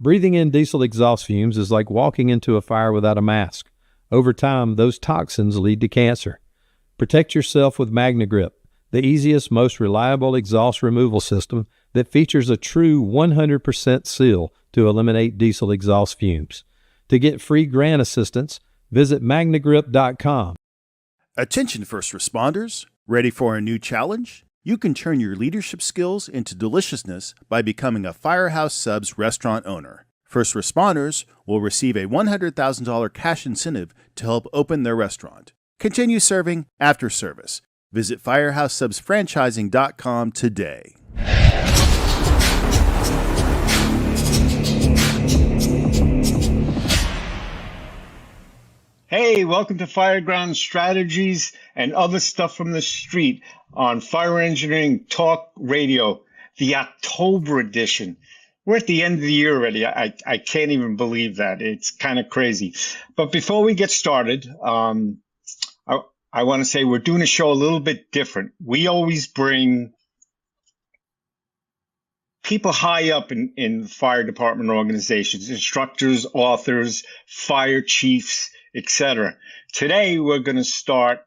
Breathing in diesel exhaust fumes is like walking into a fire without a mask. Over time, those toxins lead to cancer. Protect yourself with Magnegrip, the easiest, most reliable exhaust removal system that features a true 100% seal to eliminate diesel exhaust fumes. To get free grant assistance, visit magnegrip.com. Attention first responders, ready for a new challenge? You can turn your leadership skills into deliciousness by becoming a Firehouse Subs restaurant owner. First responders will receive a $100,000 cash incentive to help open their restaurant. Continue serving after service. Visit firehousesubsfranchising.com today. Hey, welcome to Fireground Strategies and Other Stuff from the Street on Fire Engineering Talk Radio, the October edition. We're at the end of the year already. I can't even believe that. It's kind of crazy. But before we get started, I want to say we're doing a show a little bit different. We always bring people high up in fire department organizations, instructors, authors, fire chiefs, etc. Today, we're going to start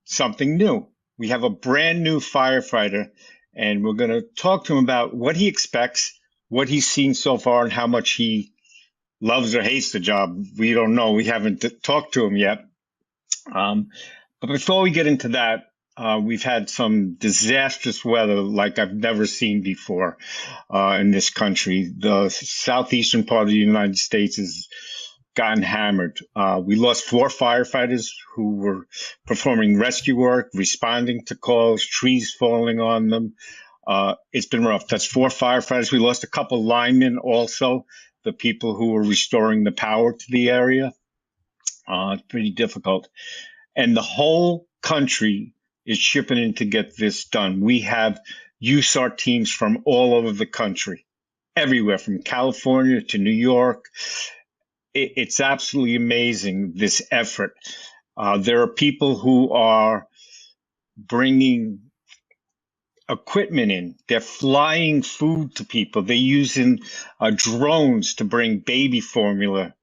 something new. We have a brand new firefighter, and we're going to talk to him about what he expects, what he's seen so far, and how much he loves or hates the job. We don't know. We haven't talked to him yet. But before we get into that, we've had some disastrous weather like I've never seen before in this country. The southeastern part of the United States has gotten hammered. We lost 4 firefighters who were performing rescue work, responding to calls, trees falling on them. It's been rough. That's 4 firefighters. We lost a couple linemen also, the people who were restoring the power to the area. It's pretty difficult. And the whole country is chipping in to get this done. We have USAR teams from all over the country, everywhere from California to New York. It's absolutely amazing, this effort. There are people who are bringing equipment in. They're flying food to people. They're using drones to bring baby formula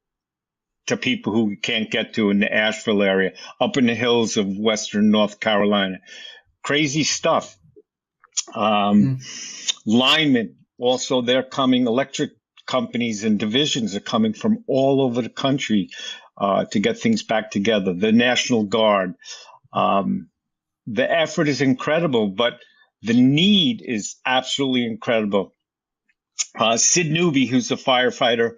to people who can't get to in the Asheville area, up in the hills of western North Carolina. Crazy stuff. Linemen, also, they're coming. Electric companies and divisions are coming from all over the country to get things back together. The National Guard. The effort is incredible, but the need is absolutely incredible. Sid Newby, who's a firefighter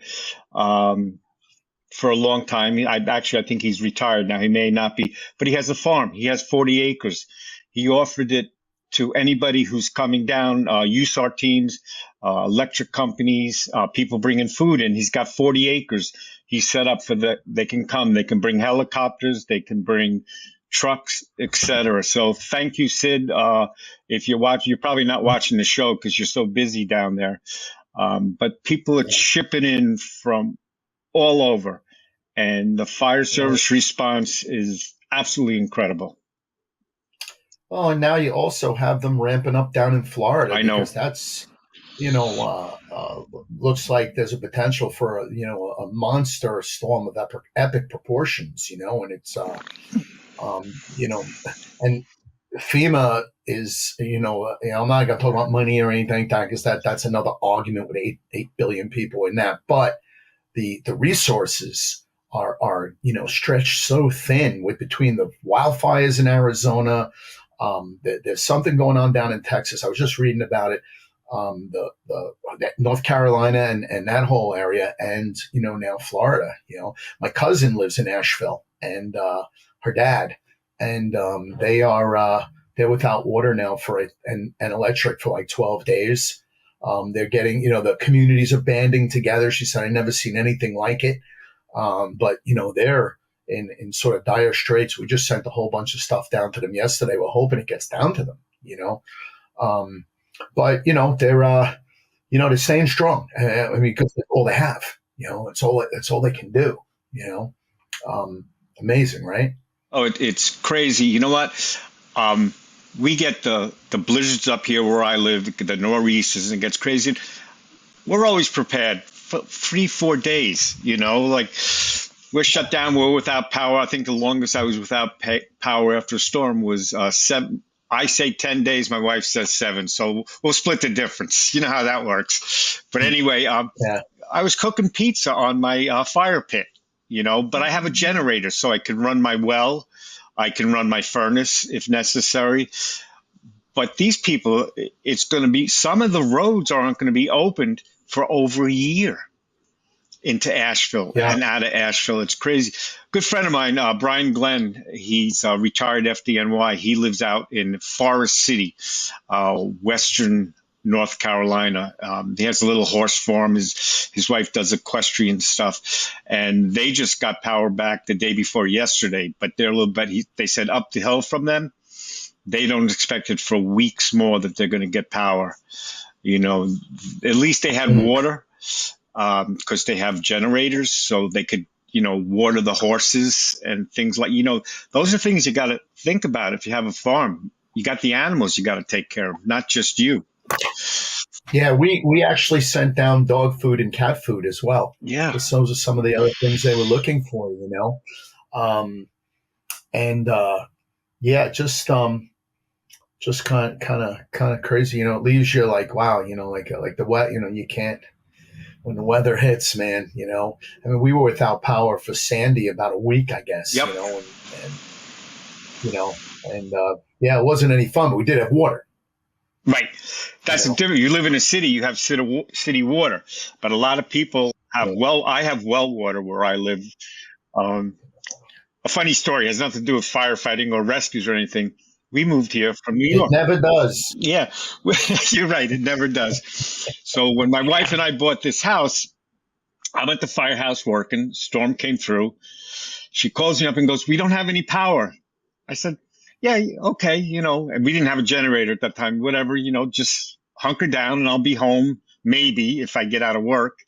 for a long time. I think he's retired now. He may not be, but he has a farm. He has 40 acres. He offered it to anybody who's coming down, USAR teams, electric companies, people bringing food in. He's got 40 acres. He's set up for they can come. They can bring helicopters. They can bring trucks, etc. So thank you, Sid. If you're watching, you're probably not watching the show because you're so busy down there. But people are chipping in from all over, and the fire service response is absolutely incredible. Well, and now you also have them ramping up down in Florida. I know. Because that's, looks like there's a potential for a monster storm of epic proportions, and it's, and FEMA is, I'm not going to talk about money or anything, because that's another argument with 8 billion people in that. But the resources are stretched so thin between the wildfires in Arizona. There's something going on down in Texas. I was just reading about it. North Carolina and that whole area, and now Florida. My cousin lives in Asheville, and her dad, and they're without water now and electric for like 12 days. They're getting, the communities are banding together. She said, I never seen anything like it. But they're in sort of dire straits. We just sent a whole bunch of stuff down to them yesterday. We're hoping it gets down to them, but they're staying strong. Because that's all they have, it's all they can do, amazing, right? Oh, it's crazy. You know what? We get the blizzards up here where I live, the nor'easters, and it gets crazy. We're always prepared for 3-4 days, like we're shut down. We're without power. I think the longest I was without power after a storm was 7. I say 10 days. My wife says 7. So we'll split the difference. You know how that works. But anyway, I was cooking pizza on my fire pit, but I have a generator so I can run my well. I can run my furnace if necessary. But these people, it's going to be, some of the roads aren't going to be opened for over a year into Asheville and out of Asheville. It's crazy. Good friend of mine, Brian Glenn, he's retired FDNY. He lives out in Forest City, western North Carolina. He has a little horse farm. His wife does equestrian stuff, and they just got power back the day before yesterday. But they're a little bit. They said up the hill from them, they don't expect it for weeks more that they're going to get power. At least they had water because they have generators, so they could water the horses and things like those are things you got to think about if you have a farm. You got the animals you got to take care of, not just you. Yeah, we actually sent down dog food and cat food as well. Yeah, those are some of the other things they were looking for, just kind of crazy. It leaves you like, wow, like the wet. You can't, when the weather hits, man. I mean, we were without power for Sandy about a week, I guess. Yep. It wasn't any fun, but we did have water. Right. That's the difference. You live in a city, you have city water, but a lot of people have I have well water where I live. A funny story, has nothing to do with firefighting or rescues or anything. We moved here from New York. It never does. Yeah, you're right. It never does. So when my wife and I bought this house, I'm at the firehouse working. Storm came through. She calls me up and goes, "We don't have any power." I said, "Yeah, okay, and we didn't have a generator at that time, whatever, just hunker down and I'll be home maybe if I get out of work."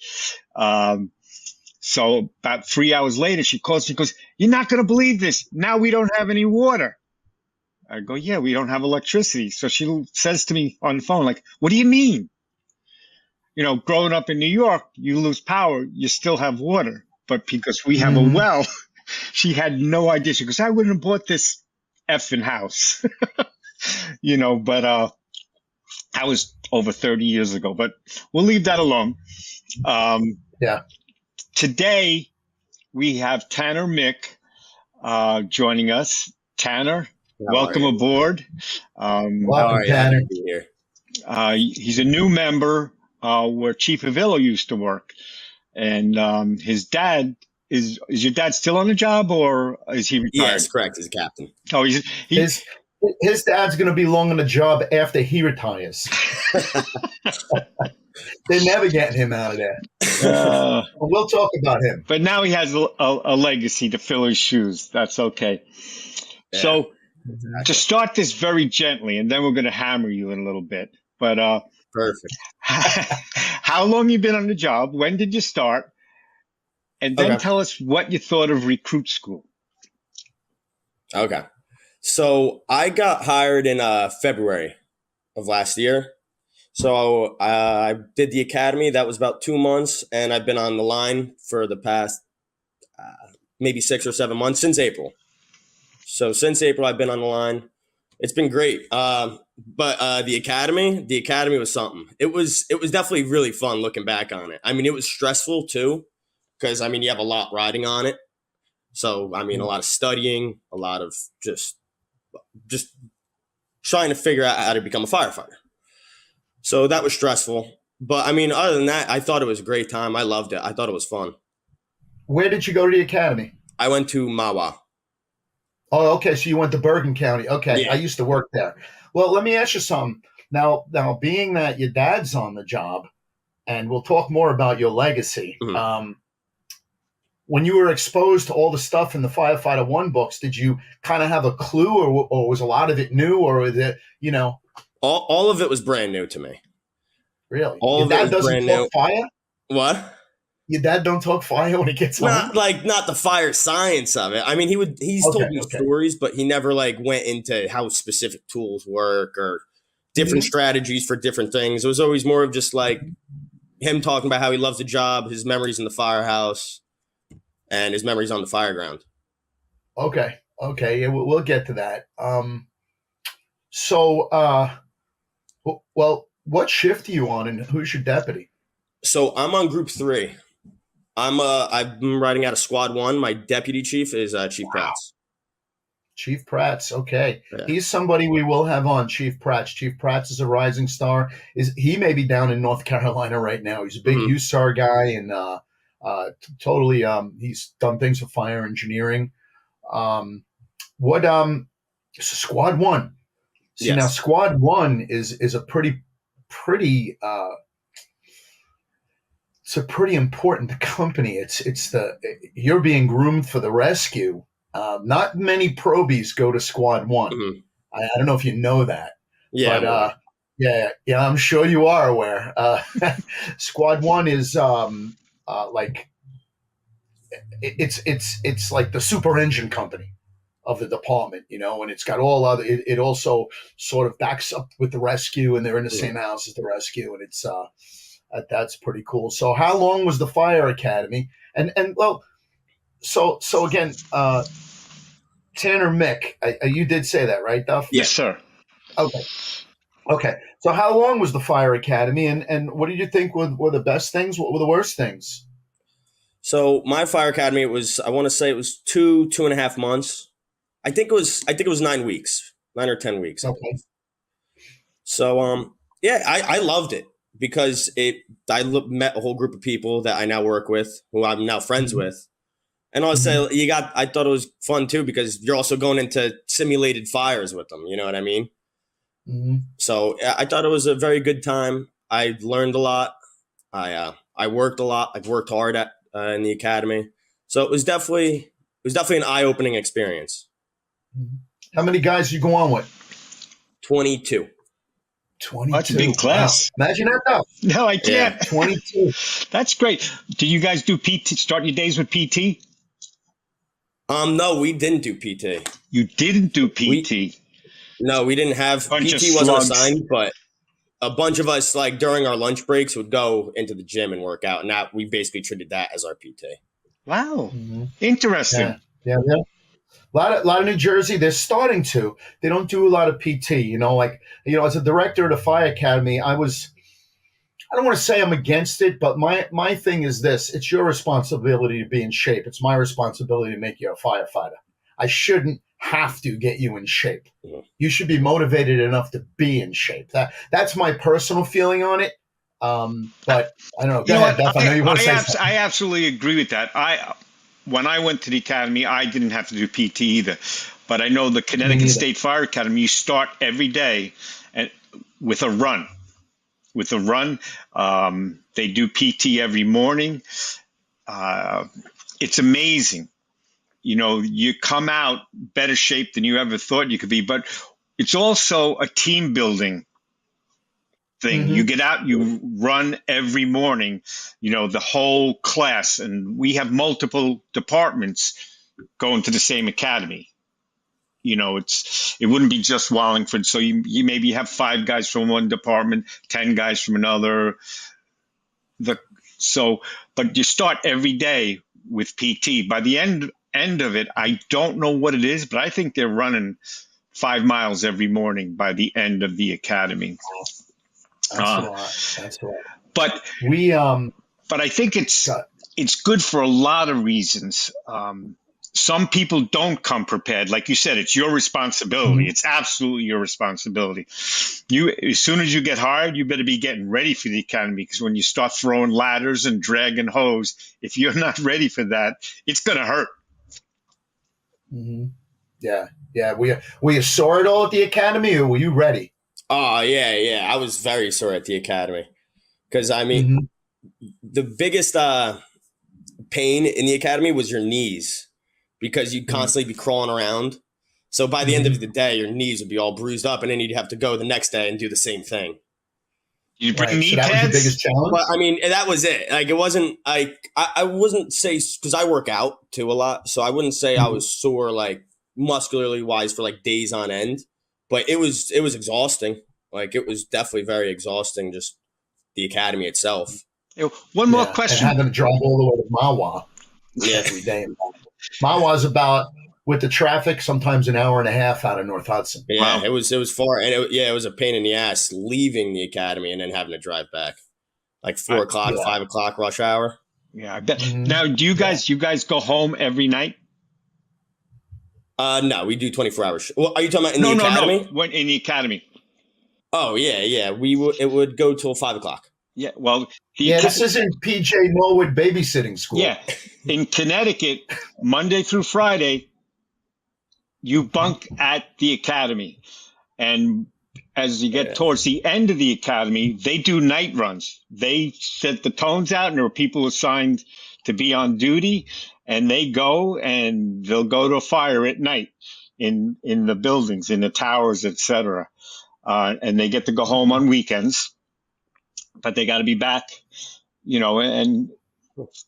So about 3 hours later, she calls me and goes, "You're not going to believe this. Now we don't have any water." I go, "Yeah, we don't have electricity." So she says to me on the phone, like, "What do you mean? Growing up in New York, you lose power, you still have water. But because we have a well," she had no idea. She goes, "I wouldn't have bought this effing house." But that was over 30 years ago. But we'll leave that alone. Today, we have Tanner Miick joining us. Tanner, welcome aboard. Welcome, Tanner. He's a new member where Chief Avillo used to work. And his dad, is your dad still on the job or is he retired? Yes, correct. He's a captain. Oh, his dad's going to be long on the job after he retires. They're never getting him out of there. We'll talk about him. But now he has a legacy to fill his shoes. That's okay. Yeah, so to start this very gently, and then we're going to hammer you in a little bit. But perfect. How long you been on the job? When did you start? And then tell us what you thought of recruit school. Okay. So I got hired in February of last year. So I did the academy. That was about 2 months. And I've been on the line for the past maybe 6 or 7 months, since April. So since April, I've been on the line. It's been great. But the academy was something. It was definitely really fun looking back on it. I mean, it was stressful too, because you have a lot riding on it. So a lot of studying, a lot of just trying to figure out how to become a firefighter. So that was stressful. But other than that, I thought it was a great time. I loved it. I thought it was fun. Where did you go to the academy? I went to Mawa. Oh, okay. So you went to Bergen County. Okay. Yeah. I used to work there. Well, let me ask you something. Now, being that your dad's on the job, and we'll talk more about your legacy. Mm-hmm. When you were exposed to all the stuff in the Firefighter 1 books, did you kind of have a clue, or was a lot of it new, or was it, All of it was brand new to me. Really? All your of it dad was doesn't brand talk new. Fire? What? Your dad don't talk fire when he gets home? Not the fire science of it. He's told me stories, but he never went into how specific tools work or different strategies for different things. It was always more of just him talking about how he loves the job, his memories in the firehouse, and his memories on the Fireground. Okay. Okay. Yeah, we'll get to that. So, well, what shift are you on, and who's your deputy? So I'm on Group 3. I've been riding out of Squad 1. My deputy chief is Chief Prats. Chief Prats. Okay. Yeah. He's somebody we will have on, Chief Prats. Chief Prats is a rising star. He may be down in North Carolina right now. He's a big USAR guy, and totally he's done things for fire engineering. Squad 1. See, Yes. now Squad 1 is a pretty it's a pretty important company. You're being groomed for the rescue. Not many probies go to Squad 1. Mm-hmm. I don't know if you know that. Yeah. But yeah, I'm sure you are aware. Squad 1 is like it's like the super engine company of the department, and it's got all other. It also sort of backs up with the rescue, and they're in the same house as the rescue, and it's that's pretty cool. So, how long was the fire academy? And well, so again, Tanner Miick, you did say that, right, Duff? Yes, sir. Okay. So, how long was the fire academy, and what did you think were the best things? What were the worst things? So my fire academy, I want to say it was 2.5 months. I think it was 9 weeks, 9 or 10 weeks. Okay. So, I loved it because I met a whole group of people that I now work with, who I'm now friends with. And I'll say I thought it was fun too, because you're also going into simulated fires with them. You know what I mean? Mm-hmm. So I thought it was a very good time. I learned a lot. I worked a lot. I've worked hard in the academy. So it was definitely an eye-opening experience. How many guys you go on with? 22. 22. That's a big class. Wow. Imagine that, though. No, I can't. Yeah, 22. That's great. Did you guys do PT? Start your days with PT? No, we didn't do PT. You didn't do PT? No, we didn't have Bunch PT. of Wasn't slugs. assigned, but a bunch of us, like during our lunch breaks, would go into the gym and work out, and that we basically treated that as our PT. Wow. Interesting. Yeah. A lot of New Jersey, they're starting to. They don't do a lot of PT. As a director at a fire academy, I don't want to say I'm against it, but my thing is this: it's your responsibility to be in shape. It's my responsibility to make you a firefighter. I shouldn't have to get you in shape. Mm-hmm. You should be motivated enough to be in shape. That's my personal feeling on it. But I don't know. Go ahead, Duff. I know you want to say something. I absolutely agree with that. When I went to the academy, I didn't have to do PT either. But I know the Connecticut State Fire Academy, you start every day with a run. They do PT every morning. It's amazing. You come out better shape than you ever thought you could be. But it's also a team building thing. You get out, you run every morning, the whole class, and we have multiple departments going to the same academy. It wouldn't be just Wallingford. So you maybe have 5 guys from one department, 10 guys from another. But you start every day with PT. By the end of it, I don't know what it is, but I think they're running 5 miles every morning by the end of the academy. That's a lot. But I think it's good for a lot of reasons. Some people don't come prepared. Like you said, it's your responsibility. It's absolutely your responsibility. As soon as you get hired, you better be getting ready for the academy, because when you start throwing ladders and dragging hose, if you're not ready for that, it's going to hurt. Mm-hmm. Yeah. Were you sore at all at the academy, or were you ready? Oh, yeah. I was very sore at the academy because, the biggest pain in the academy was your knees, because you'd constantly be crawling around. So by the end of the day, your knees would be all bruised up, and then you'd have to go the next day and do the same thing. You bring knee so that pads? was the biggest challenge? But that was it. Like, it wasn't like, I wouldn't say, because I work out too a lot, so I wouldn't say I was sore, like, muscularly wise for like days on end. But it was exhausting. Like, it was definitely very exhausting, just the academy itself. One more And question. having to drive all the way to Mawa Yeah. every day. Mawa's about, with the traffic, sometimes an hour and a half out of North Hudson. Yeah, Wow. it was far, and it was a pain in the ass leaving the academy and then having to drive back, like 4 o'clock, Yeah. 5 o'clock rush hour. Yeah, I bet. Mhm. Now, do you guys go home every night? No, we do 24 hours. Well, are you talking about in the academy? No. When in the academy? Oh yeah. It would go till 5 o'clock. Yeah. Well, This isn't PJ Norwood babysitting school. Yeah, in Connecticut, Monday through Friday, you bunk at the academy, and as you get towards the end of the academy, they do night runs. They set the tones out, and there are people assigned to be on duty, and they go and they'll go to a fire at night in the buildings, in the towers, etc. And they get to go home on weekends, but they got to be back, and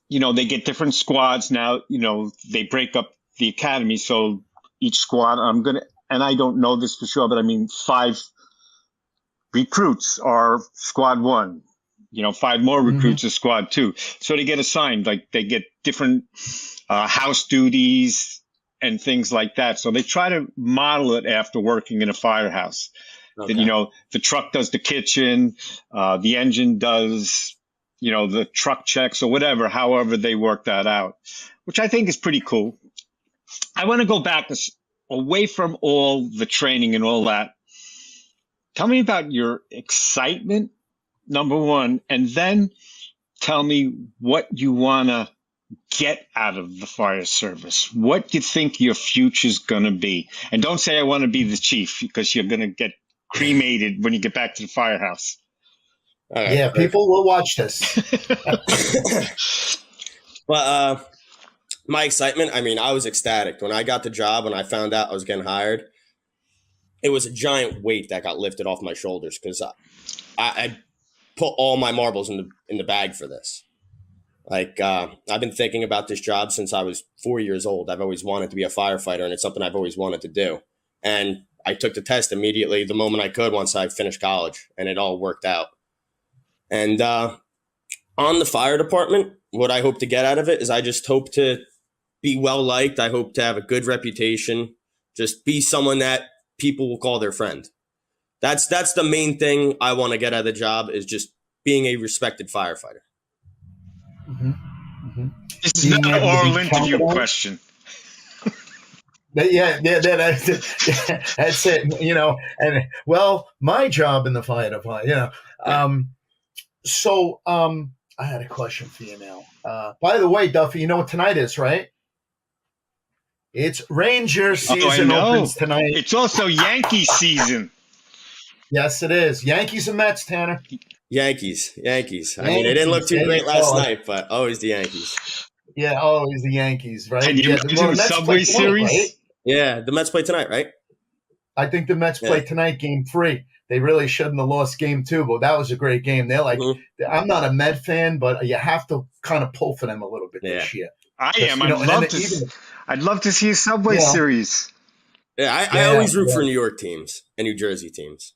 they get different squads now. They break up the academy, so each squad, and I don't know this for sure, but I mean 5 recruits are squad 1, 5 more recruits are squad 2. So they get assigned, like they get different house duties and things like that. So they try to model it after working in a firehouse. Okay. That, the truck does the kitchen, the engine does, the truck checks or whatever, however they work that out, which I think is pretty cool. I want to go back away from all the training and all that. Tell me about your excitement, number one, and then tell me what you want to get out of the fire service. What you think your future's going to be. And don't say I want to be the chief, because you're going to get cremated when you get back to the firehouse. All right, Yeah, people will watch this. But my excitement, I mean, I was ecstatic. When I got the job and I found out I was getting hired, it was a giant weight that got lifted off my shoulders, because I put all my marbles in the bag for this. Like, I've been thinking about this job since I was 4 years old. I've always wanted to be a firefighter, and it's something I've always wanted to do. And I took the test immediately the moment I could once I finished college, and it all worked out. And on the fire department, what I hope to get out of it is I just hope to be well-liked. I hope to have a good reputation, just be someone that people will call their friend. That's the main thing I want to get out of the job, is just being a respected firefighter. This is not an oral interview question. Yeah, that's it. And well, my job in the fire department. So I had a question for you now. By the way, Duffy, you know what tonight is, right? It's Ranger season opens tonight. It's also Yankee season. Yes, it is. Yankees and Mets, Tanner. Yankees. I mean, it didn't look too great last night, but always the Yankees. Yeah, always the Yankees, right? Can you imagine the Subway Series? Right? Yeah, the Mets play tonight, right? I think the Mets play tonight, Game 3. They really shouldn't have lost Game 2, but that was a great game. They're like, I'm not a Met fan, but you have to kind of pull for them a little bit this year. I am. I'd love to see a Subway Series. Yeah, I always root for New York teams and New Jersey teams.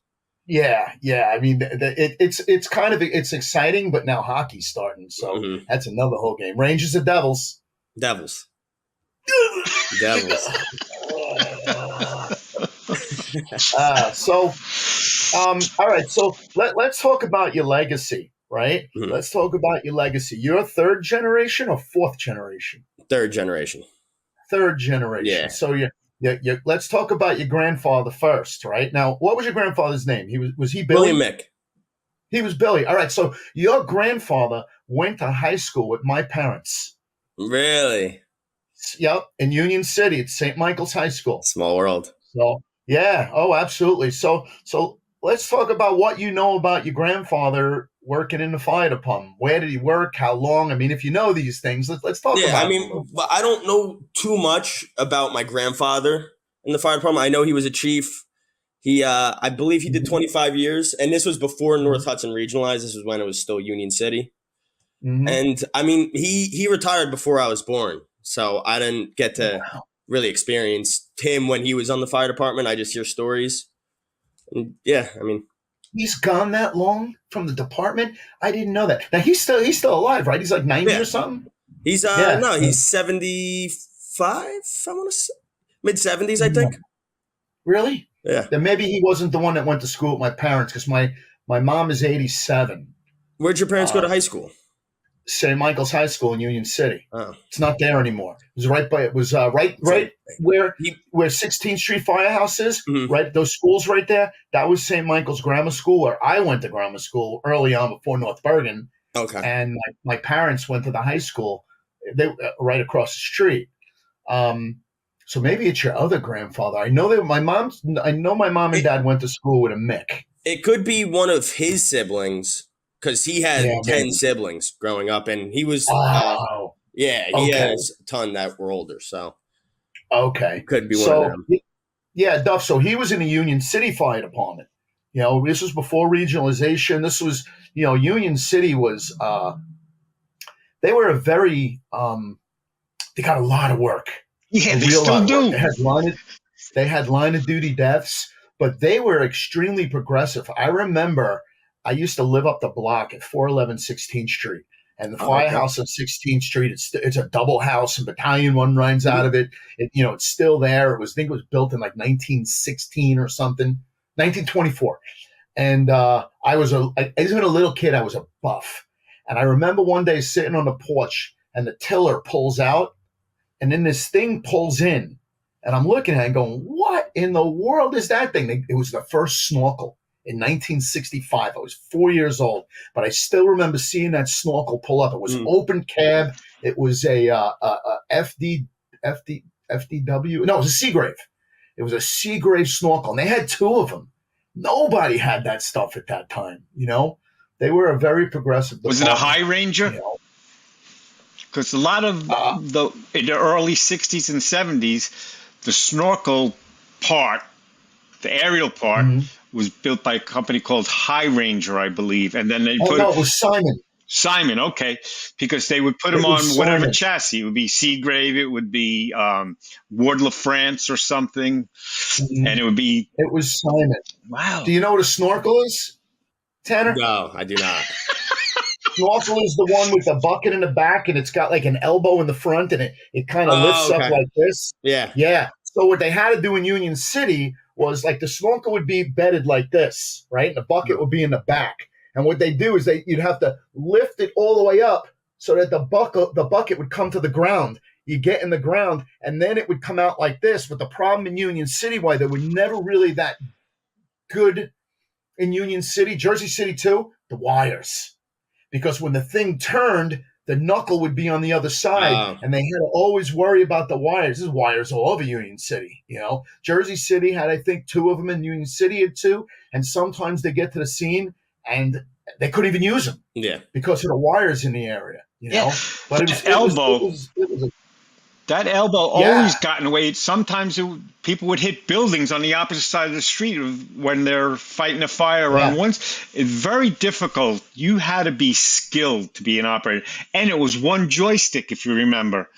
Yeah. I mean, it's kind of exciting, but now hockey's starting, so that's another whole game. Rangers or Devils? Devils. All right. So let's talk about your legacy, right? Mm-hmm. Let's talk about your legacy. You're third generation or fourth generation? Third generation. Third generation. Yeah. So let's talk about your grandfather first, right? Now, what was your grandfather's name? Was he Billy? William Miick. He was Billy. All right. So your grandfather went to high school with my parents. Really? Yep. In Union City at St. Michael's High School. Small world. So, yeah. Oh, absolutely. So let's talk about what you know about your grandfather working in the fire department. Where did he work? How long? I mean, if you know these things, let's talk about it. Yeah, I mean, I don't know too much about my grandfather in the fire department. I know he was a chief. He, I believe he did 25 years, and this was before North Hudson regionalized. This was when it was still Union City. Mm-hmm. And, I mean, he retired before I was born, so I didn't get to really experience him when he was on the fire department. I just hear stories. And, yeah, I mean, He's gone that long from the department? I didn't know that. Now he's still alive, right? He's like 90 or something. He's Yeah. no, he's 75. I want to say mid-70s, I think. Really? Yeah. Then maybe he wasn't the one that went to school with my parents, because my mom is 87. Where'd your parents go to high school? St. Michael's High School in Union City. Oh. It's not there anymore. It was right where 16th Street Firehouse is. Mm-hmm. Right, those schools right there. That was St. Michael's Grammar School, where I went to grammar school early on before North Bergen. Okay. And my parents went to the high school. They right across the street. So maybe it's your other grandfather. I know my mom and dad went to school with a Mick. It could be one of his siblings, because he had 10 maybe. siblings growing up, and he was he has a ton that were older. So could be one of them. Yeah, Duff. So he was in the Union City Fire Department. This was before regionalization. This was, Union City was. They were a very. They got a lot of work. Yeah, they still do. They had line of duty deaths, but they were extremely progressive. I remember I used to live up the block at 411 16th Street, and the Firehouse on 16th Street. It's a double house, and Battalion 1 runs out of it. It's still there. I think it was built in like 1916 or something, 1924. And I was even a little kid. I was a buff, and I remember one day sitting on the porch, and the tiller pulls out. And then this thing pulls in, and I'm looking at it and going, what in the world is that thing? It was the first snorkel in 1965. I was 4 years old, but I still remember seeing that snorkel pull up. It was open cab. It was a FDW. No, it was a Seagrave. It was a Seagrave snorkel, and they had 2 of them. Nobody had that stuff at that time. They were a very progressive department. Was it a High Ranger? Because a lot of in the early 60s and 70s, the snorkel part, the aerial part, was built by a company called High Ranger, I believe. And then they it was Simon. Simon, okay. Because they would put them on whatever chassis. It would be Seagrave, it would be Ward La France or something. And it would be... It was Simon. Wow. Do you know what a snorkel is, Tanner? No, I do not. Snorkel is the one with the bucket in the back, and it's got like an elbow in the front, and it kind of lifts up like this. Yeah. So what they had to do in Union City was, like, the snorkel would be bedded like this, right? And the bucket would be in the back. And what they do is you'd have to lift it all the way up so that the bucket would come to the ground. You get in the ground, and then it would come out like this. But the problem in Union City, why they were never really that good in Union City, Jersey City too, the wires. Because when the thing turned, the knuckle would be on the other side, and they had to always worry about the wires. There's wires all over Union City, Jersey City had, I think, 2 of them, in Union City had 2, and sometimes they get to the scene, and they couldn't even use them because of the wires in the area, But that elbow always got in the way. Sometimes people would hit buildings on the opposite side of the street when they're fighting a fire around once. It's very difficult. You had to be skilled to be an operator. And it was one joystick, if you remember.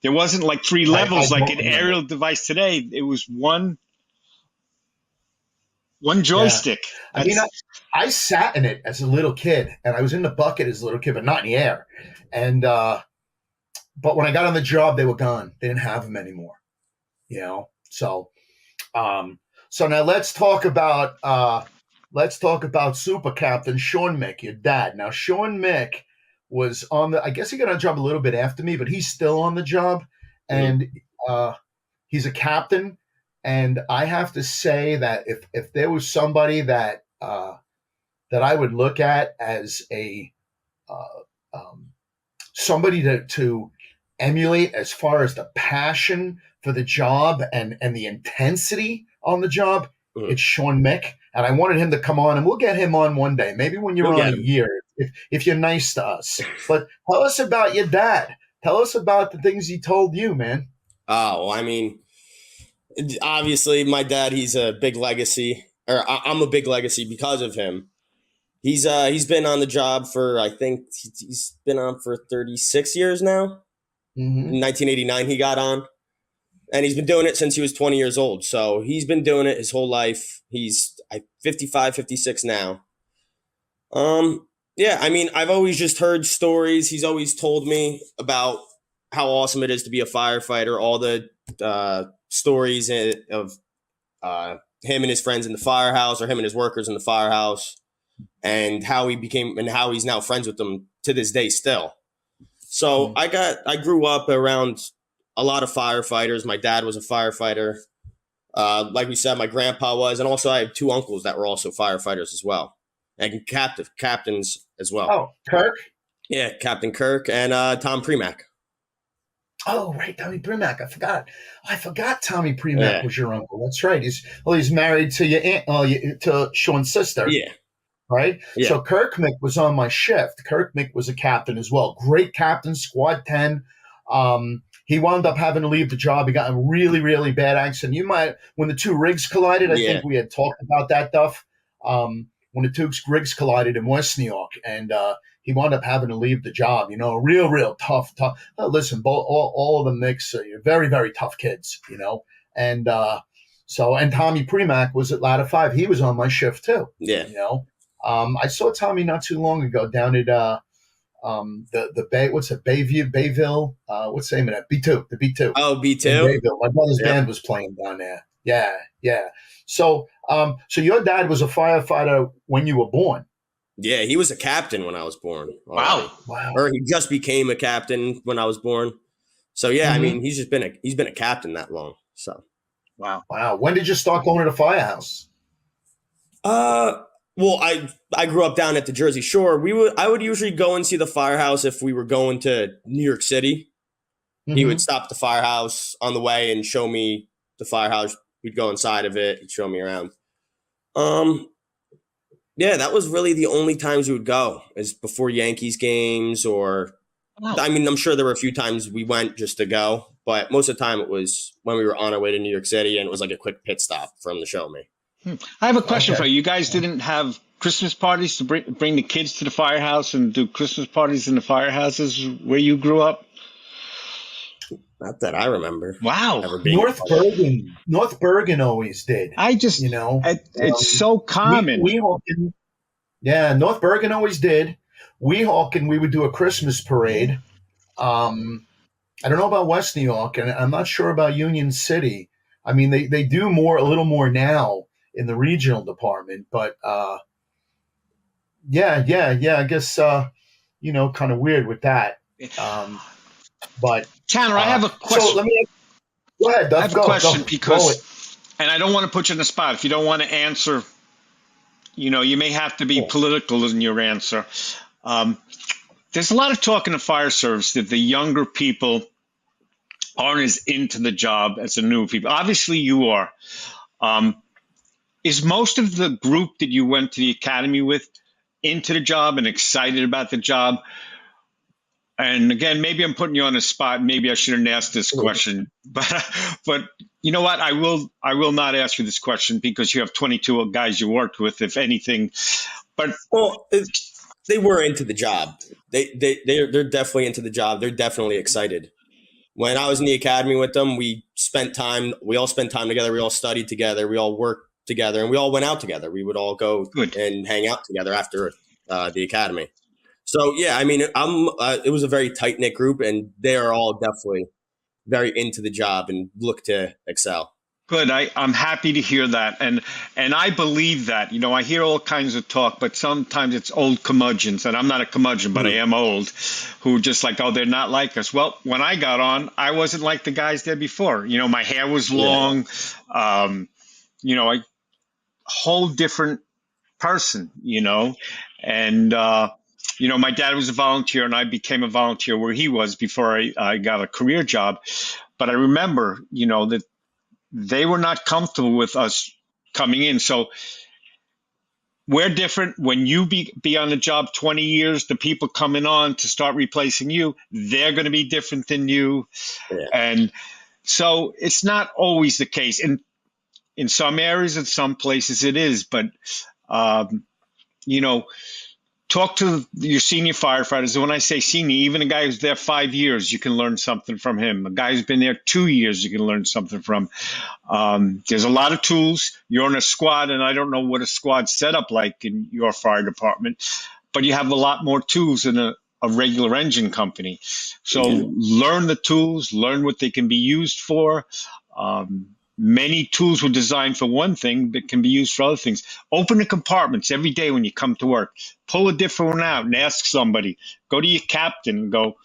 There wasn't like 3 levels like an aerial device today. It was one joystick. Yeah. I sat in it as a little kid, and I was in the bucket as a little kid, but not in the air. And but when I got on the job, they were gone. They didn't have them anymore, So, so now let's talk about Super Captain Sean Miick, your dad. Now, Sean Miick was I guess he got on the job a little bit after me, but he's still on the job, and he's a captain. And I have to say that if there was somebody that I would look at as a somebody to emulate as far as the passion for the job and the intensity on the job, it's Sean Miick. And I wanted him to come on, and we'll get him on one day, maybe when you're on a year, if you're nice to us. But tell us about your dad. Tell us about the things he told you, man. Oh, I mean, obviously my dad, he's a big legacy, or I'm a big legacy because of him. He's been on the job for, I think he's been on for 36 years now. In 1989 he got on. and he's been doing it since he was 20 years old. So he's been doing it his whole life. He's 55, 56 now. Yeah, I mean, I've always just heard stories. He's always told me about how awesome it is to be a firefighter, all the stories of him and his friends in the firehouse, or him and his workers in the firehouse, and how he's now friends with them to this day still. So I grew up around a lot of firefighters. My dad was a firefighter. Like we said, my grandpa was, and also I have two uncles that were also firefighters as well, and captains as well. Oh, Kirk? Yeah, Captain Kirk and Tom Miick. Oh, right, Tommy Primack. I forgot Tommy Primack was your uncle. That's right. He's married to your aunt, to Sean's sister. Yeah. Right? Yeah. So Kirk Miick was on my shift. Kirk Miick was a captain as well. Great captain, Squad 10. He wound up having to leave the job. He got in a really, really bad accident. When the two rigs collided, I think we had talked about that, Duff. When the two rigs collided in West New York, and he wound up having to leave the job. Real tough. Listen, all of the Micks are very, very tough kids. And Tommy Primack was at Ladder 5. He was on my shift too. Yeah. I saw Tommy not too long ago down at the Bay. What's it? Bayville. What's the name of that? B2. The B2. Oh, B2. Bayville. My brother's band was playing down there. Yeah. So your dad was a firefighter when you were born. Yeah, he was a captain when I was born. Wow. Or he just became a captain when I was born. So yeah, I mean, he's been a captain that long. So wow. When did you start going to the firehouse? Well, I grew up down at the Jersey Shore. I would usually go and see the firehouse if we were going to New York City. He would stop at the firehouse on the way and show me the firehouse. We'd go inside of it. He'd show me around. Yeah, that was really the only times we would go, is before Yankees games, or I mean, I'm sure there were a few times we went just to go, but most of the time it was when we were on our way to New York City, and it was like a quick pit stop for him to show me. I have a question for you. You guys didn't have Christmas parties to bring the kids to the firehouse and do Christmas parties in the firehouses where you grew up? Not that I remember. Wow. North Bergen always did. I just, it's so common. North Bergen always did. Weehawken, we would do a Christmas parade. I don't know about West New York, and I'm not sure about Union City. I mean, they do a little more now in the regional department, but I guess kind of weird with that. But Tanner, I have a question. So go ahead, Duff. I have a question because, and I don't want to put you on the spot. If you don't want to answer, you may have to be political in your answer. There's a lot of talk in the fire service that the younger people aren't as into the job as the new people. Obviously, you are. Is most of the group that you went to the academy with into the job and excited about the job? And again, maybe I'm putting you on the spot. Maybe I shouldn't ask this question, but you know what? I will not ask you this question because you have 22 guys you worked with, if anything. But they were into the job. They're definitely into the job. They're definitely excited. When I was in the academy with them, we all spent time together. We all studied together. We all worked together, and we all went out together. We would all go and hang out together after the academy. So yeah, I mean, it was a very tight knit group, and they are all definitely very into the job and look to excel. Good. I'm happy to hear that, and I believe that. I hear all kinds of talk, but sometimes it's old curmudgeons, and I'm not a curmudgeon, but I am old, who just like, they're not like us. Well, when I got on, I wasn't like the guys there before. My hair was long. A whole different person. And my dad was a volunteer, and I became a volunteer where he was before I got a career job. But I remember, that they were not comfortable with us coming in. So we're different. When you be on the job 20 years, the people coming on to start replacing you, they're going to be different than you. Yeah. And so it's not always the case. In some areas, in some places it is. But, talk to your senior firefighters. And when I say senior, even a guy who's there 5 years, you can learn something from him. A guy who's been there 2 years, you can learn something from. There's a lot of tools. You're on a squad, and I don't know what a squad's set up like in your fire department, but you have a lot more tools than a regular engine company. So learn the tools, learn what they can be used for. Many tools were designed for one thing but can be used for other things. Open the compartments every day when you come to work. Pull a different one out and ask somebody. Go to your captain and go,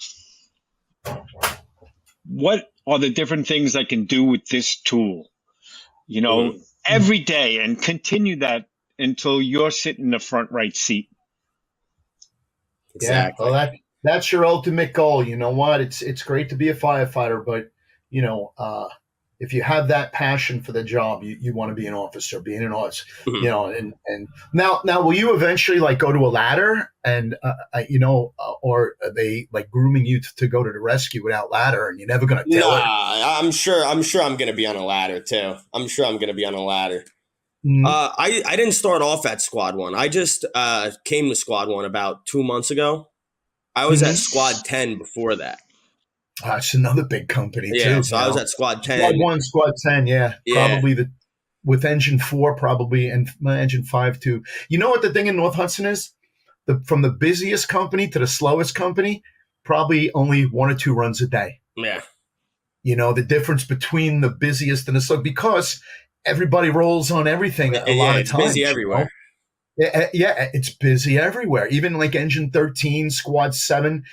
what are the different things I can do with this tool? You know, every day, and continue that until you're sitting in the front right seat. Exactly. Yeah, well, that's your ultimate goal. You know what? It's great to be a firefighter, but you know, if you have that passion for the job, you want to be an officer, being an officer, you know, and now will you eventually like go to a ladder and, or are they like grooming you to go to the rescue without ladder and you're never going to tell it? I'm sure I'm going to be on a ladder too. I'm sure I'm going to be on a ladder. Mm-hmm. I didn't start off at Squad 1. I just came to Squad 1 about 2 months ago. I was at Squad 10 before that. It's another big company too. Yeah, so I was at Squad 10. Squad 1, Squad 10, yeah. Probably with Engine 4 probably, and Engine 5 too. You know what the thing in North Hudson is? From the busiest company to the slowest company, probably only 1 or 2 runs a day. Yeah. You know, the difference between the busiest and the slow, because everybody rolls on everything a lot of times. It's busy everywhere. You know? Yeah, it's busy everywhere. Even like Engine 13, Squad 7,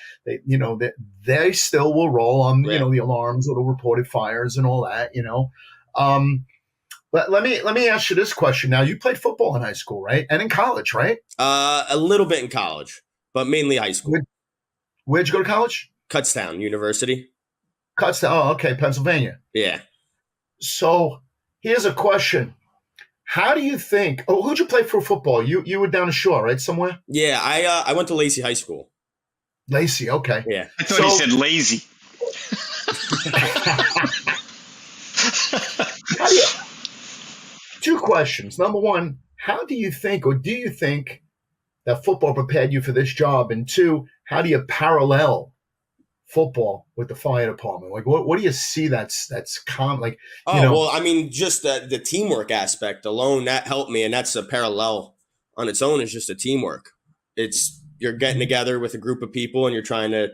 they still will roll on, you know, the alarms or the reported fires and all that, you know. But let me ask you this question. Now, you played football in high school, right? And in college, right? A little bit in college, but mainly high school. Where'd you go to college? Kutztown University. Kutztown. Oh, okay, Pennsylvania. Yeah. So here's a question. How do you think? Oh, who'd you play for football? You were down the shore, right? Somewhere? Yeah, I went to Lacey High School. Lacey, okay. Yeah. I thought he said lazy. Two questions. Number one, how do you think, or do you think that football prepared you for this job? And two, how do you parallel football with the fire department? Like, what do you see that's common? Like, well, I mean, just the teamwork aspect alone, that helped me. And that's a parallel on its own, is just a teamwork. You're getting together with a group of people and you're trying to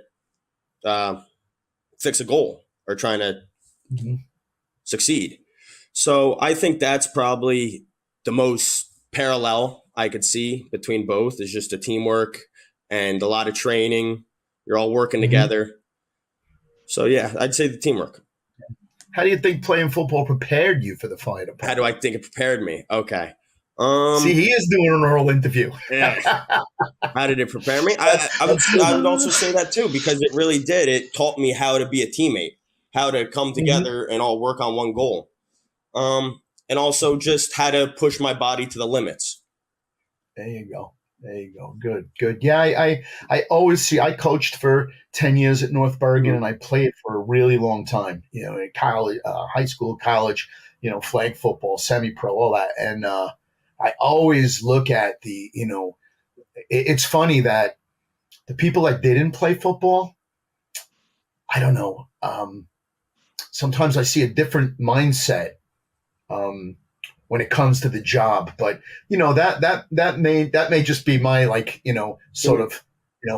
fix a goal or trying to succeed. So I think that's probably the most parallel I could see between both, is just a teamwork and a lot of training. You're all working together. So, yeah, I'd say the teamwork. How do you think playing football prepared you for the fire department? How do I think it prepared me? Okay. See, he is doing an oral interview. Yeah. How did it prepare me? I would also say that, too, because it really did. It taught me how to be a teammate, how to come together and all work on one goal. And also just how to push my body to the limits. There you go. Good. Yeah, I always see, I coached for 10 years at North Bergen and I played for a really long time, you know, in college, high school, college, you know, flag football, semi-pro, all that. And I always look at it's funny that the people that didn't play football, I don't know. Sometimes I see a different mindset when it comes to the job, but that may just be my sort of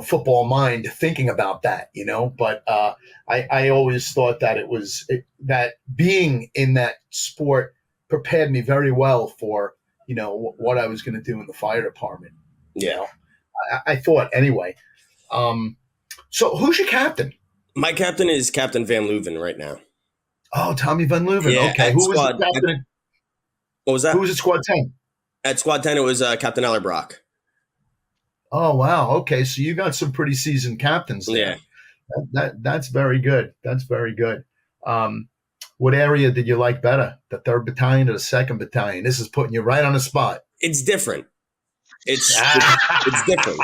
football mind thinking about that, but I always thought that that being in that sport prepared me very well for what I was going to do in the fire department. Yeah, I thought anyway. So who's your captain? My captain is Captain Van Leuven right now. Oh, Tommy Van Leuven. Yeah, okay, who was the captain? What was that? Who was at Squad 10? At Squad 10, it was Captain Ellerbrock. Oh, wow. Okay, so you got some pretty seasoned captains there. Yeah. That's very good. That's very good. What area did you like better, the 3rd Battalion or the 2nd Battalion? This is putting you right on the spot. It's different. It's different.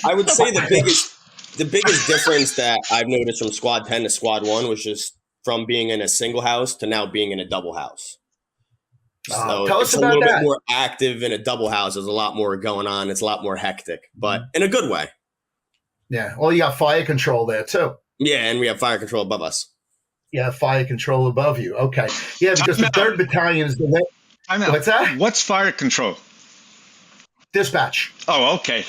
I would say the biggest difference that I've noticed from Squad 10 to Squad 1 was just from being in a single house to now being in a double house. So Tell us it's a about little bit that. more active in a double house. There's a lot more going on. It's a lot more hectic, but in a good way. Yeah. Well, you got fire control there too. Yeah, and we have fire control above us. Yeah, fire control above you. Okay. Yeah, because the 3rd Battalion is the way. I'm out. What's that? What's fire control? Dispatch. Oh, okay.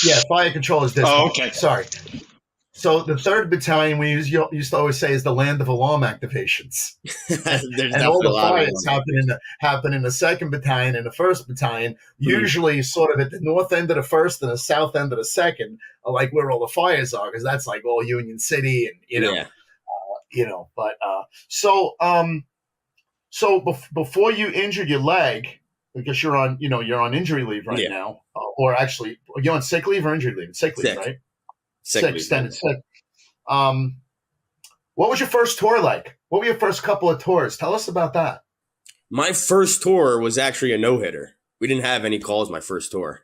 Yeah, fire control is dispatch. Oh, okay. Sorry. So the 3rd Battalion, we used to always say, is the land of alarm activations. And all the fires happen in the 2nd Battalion and the 1st Battalion, usually sort of at the north end of the 1st and the south end of the 2nd, are like where all the fires are, because that's like all Union City and, but before you injured your leg, because you're on injury leave right now, or actually, you're on sick leave or injury leave? Sick leave, right? Sick, extended sick. What was your first tour like? What were your first couple of tours? Tell us about that. My first tour was actually a no-hitter. We didn't have any calls my first tour.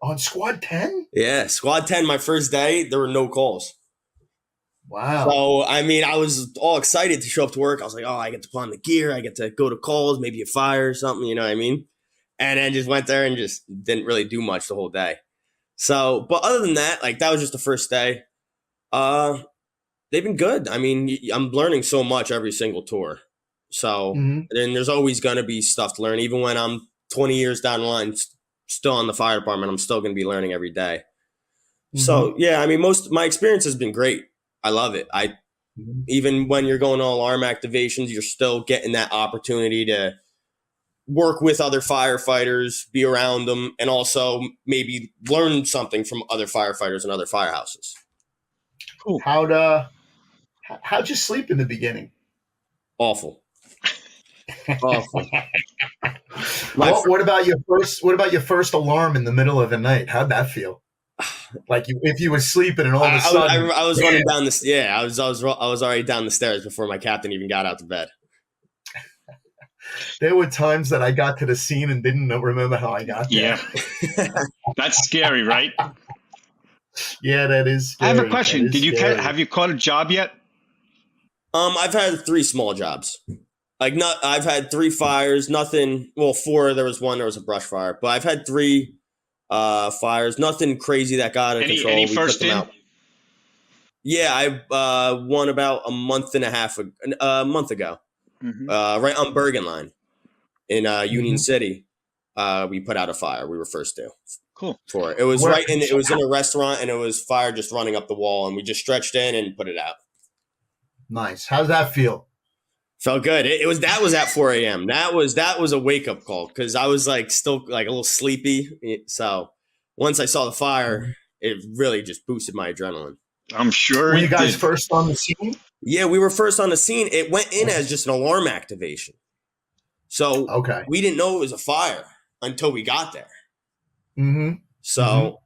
On Squad 10? Yeah, Squad 10, my first day, there were no calls. Wow. So, I mean, I was all excited to show up to work. I was like, oh, I get to put on the gear. I get to go to calls, maybe a fire or something, you know what I mean? And then just went there and just didn't really do much the whole day. So, but other than that, like, that was just the first day. They've been good. I mean, I'm learning so much every single tour. So, then there's always going to be stuff to learn. Even when I'm 20 years down the line, still in the fire department, I'm still going to be learning every day. So, yeah, I mean, my experience has been great. I love it. Even when you're going to alarm activations, you're still getting that opportunity to work with other firefighters, be around them, and also maybe learn something from other firefighters and other firehouses. Cool. How'd you sleep in the beginning? Awful. Awful. What about your first alarm in the middle of the night? How'd that feel? Like if you were sleeping and all of a sudden I was running down the I was already down the stairs before my captain even got out to bed. There were times that I got to the scene and didn't remember how I got there. Yeah. That's scary, right? Yeah, that is scary. I have a question. Have you caught a job yet? I've had 3 small jobs. I've had 3 fires, nothing, 4, there was a brush fire, but I've had 3 fires, nothing crazy that got out of control. Any we first put them in? out. Yeah, I won about a month ago, right on Bergen Line in Union City. We put out a fire. We were first to. Cool. For it. It was it was in a restaurant, and it was fire just running up the wall, and we just stretched in and put it out. Nice. How does that feel? Felt good. That was at 4 a.m. That was a wake up call because I was still a little sleepy. So once I saw the fire, it really just boosted my adrenaline. I'm sure. Were you guys first on the scene? Yeah, we were first on the scene. It went in as just an alarm activation. So we didn't know it was a fire until we got there. So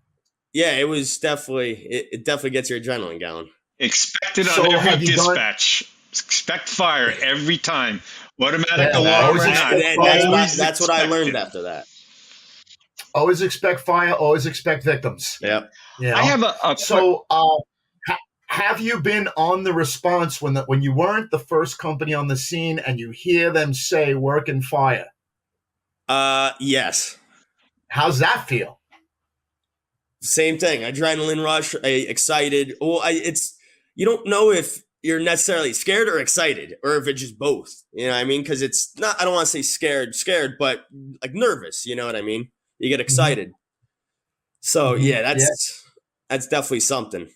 yeah, it was definitely it definitely gets your adrenaline going. Expect it on every dispatch. Expect fire every time. Automatic alarm. That's what I learned after that. Always expect fire. Always expect victims. Yep. Yeah. I have have you been on the response when you weren't the first company on the scene and you hear them say "work and fire"? Yes. How's that feel? Same thing. Adrenaline rush. Excited. Well, you don't know if you're necessarily scared or excited, or if it's just both. You know what I mean? Because it's not. I don't want to say scared, but nervous. You know what I mean? You get excited. So yeah, that's definitely something.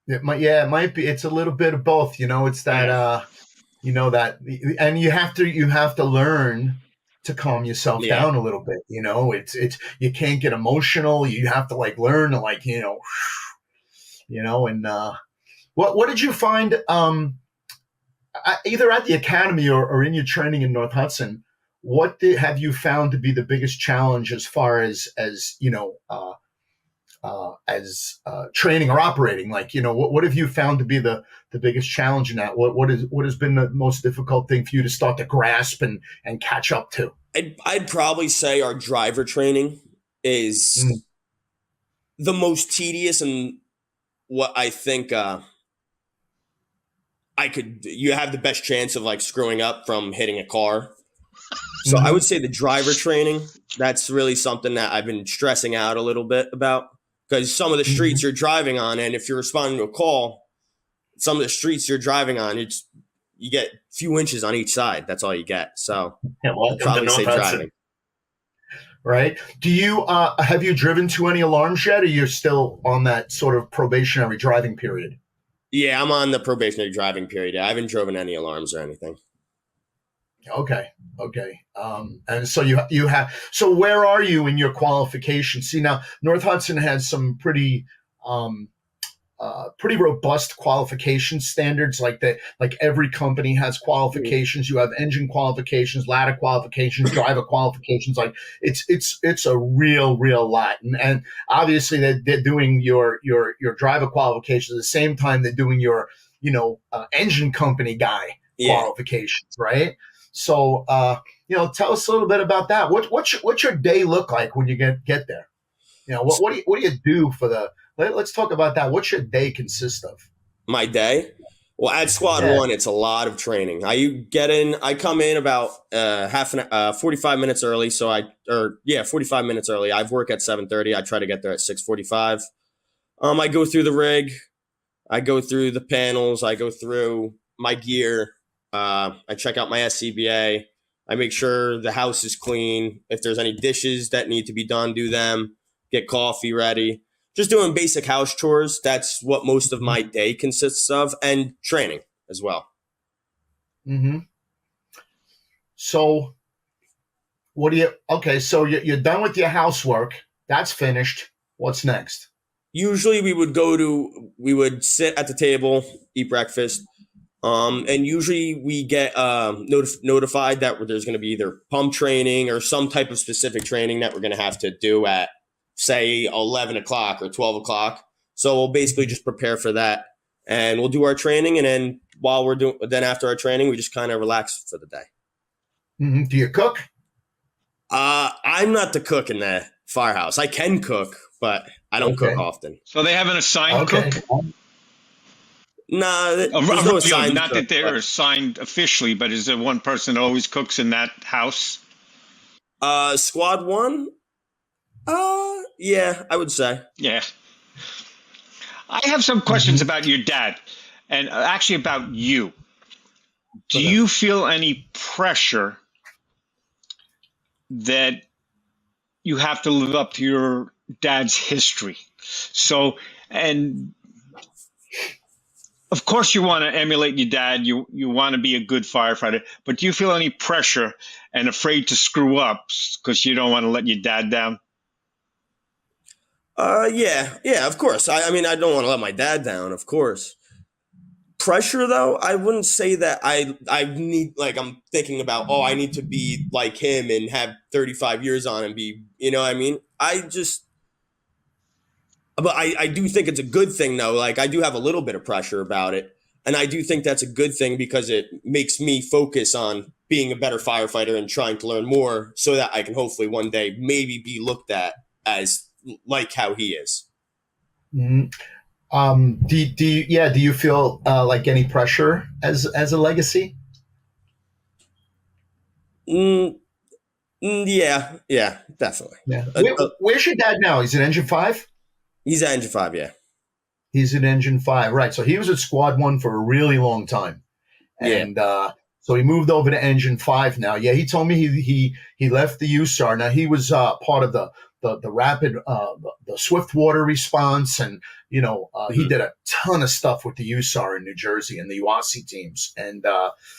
It might be. It's a little bit of both. It's that and you have to learn to calm yourself down a little bit. It's you can't get emotional. You have to learn to and what did you find either at the academy or in your training in North Hudson? What have you found to be the biggest challenge as far as training or operating? What have you found to be the biggest challenge in that? What has been the most difficult thing for you to start to grasp and catch up to? I'd probably say our driver training is the most tedious and what I think you have the best chance of like screwing up from hitting a car. So I would say the driver training, that's really something that I've been stressing out a little bit about, because some of the streets you're driving on, and if you're responding to a call, some of the streets you're driving on, you get a few inches on each side. That's all you get. So I'd probably say driving. Right. Do you have you driven to any alarms yet, or you're still on that sort of probationary driving period? Yeah, I'm on the probationary driving period. I haven't driven any alarms or anything. Okay. And so you have. So where are you in your qualifications? See, now North Hudson has some pretty robust qualification standards, like that. Like every company has qualifications. You have engine qualifications, ladder qualifications, driver qualifications. Like it's a real lot. And obviously they're doing your driver qualifications at the same time they're doing your engine company guy qualifications, right? So tell us a little bit about that. What's your day look like when you get there? What do you do for the? Let's talk about that. What's your day consist of? My day? Well, at Squad 1, it's a lot of training. I come in about 45 minutes early. 45 minutes early. I work at 7:30. I try to get there at 6:45. I go through the rig. I go through the panels. I go through my gear. I check out my SCBA. I make sure the house is clean. If there's any dishes that need to be done, do them. Get coffee ready. Just doing basic house chores. That's what most of my day consists of, and training as well. Mm-hmm. So so you're done with your housework. That's finished. What's next? Usually we would sit at the table, eat breakfast. And usually we get notified that there's going to be either pump training or some type of specific training that we're going to have to do at, say, 11 o'clock or 12 o'clock. So we'll basically just prepare for that, and we'll do our training. And then after our training, we just kind of relax for the day. Mm-hmm. Do you cook? I'm not the cook in the firehouse. I can cook, but I don't cook often. So they have an assigned cook? Nah, there's no assigned not that they're assigned officially, but is there one person that always cooks in that house? Squad 1? Yeah, I would say. Yeah. I have some questions about your dad, and actually about you. Do you feel any pressure that you have to live up to your dad's history? So, and of course you want to emulate your dad. You want to be a good firefighter, but do you feel any pressure and afraid to screw up because you don't want to let your dad down? Yeah, of course. I mean, I don't want to let my dad down, of course. Pressure, though, I wouldn't say that I need, like, I'm thinking about, I need to be like him and have 35 years on and be, you know what I mean? But I do think it's a good thing, though. Like, I do have a little bit of pressure about it. And I do think that's a good thing because it makes me focus on being a better firefighter and trying to learn more so that I can hopefully one day maybe be looked at as like how he is. Mm-hmm. Do you feel like any pressure as a legacy? Yeah, definitely. Yeah. Where's your dad now? He's in Engine 5? He's at Engine 5, yeah. He's in Engine 5, right. So he was at Squad 1 for a really long time. And so he moved over to Engine 5 now. Yeah, he told me he left the USAR. Now, he was part of the rapid, the swift water response. And, he did a ton of stuff with the USAR in New Jersey and the UASI teams. And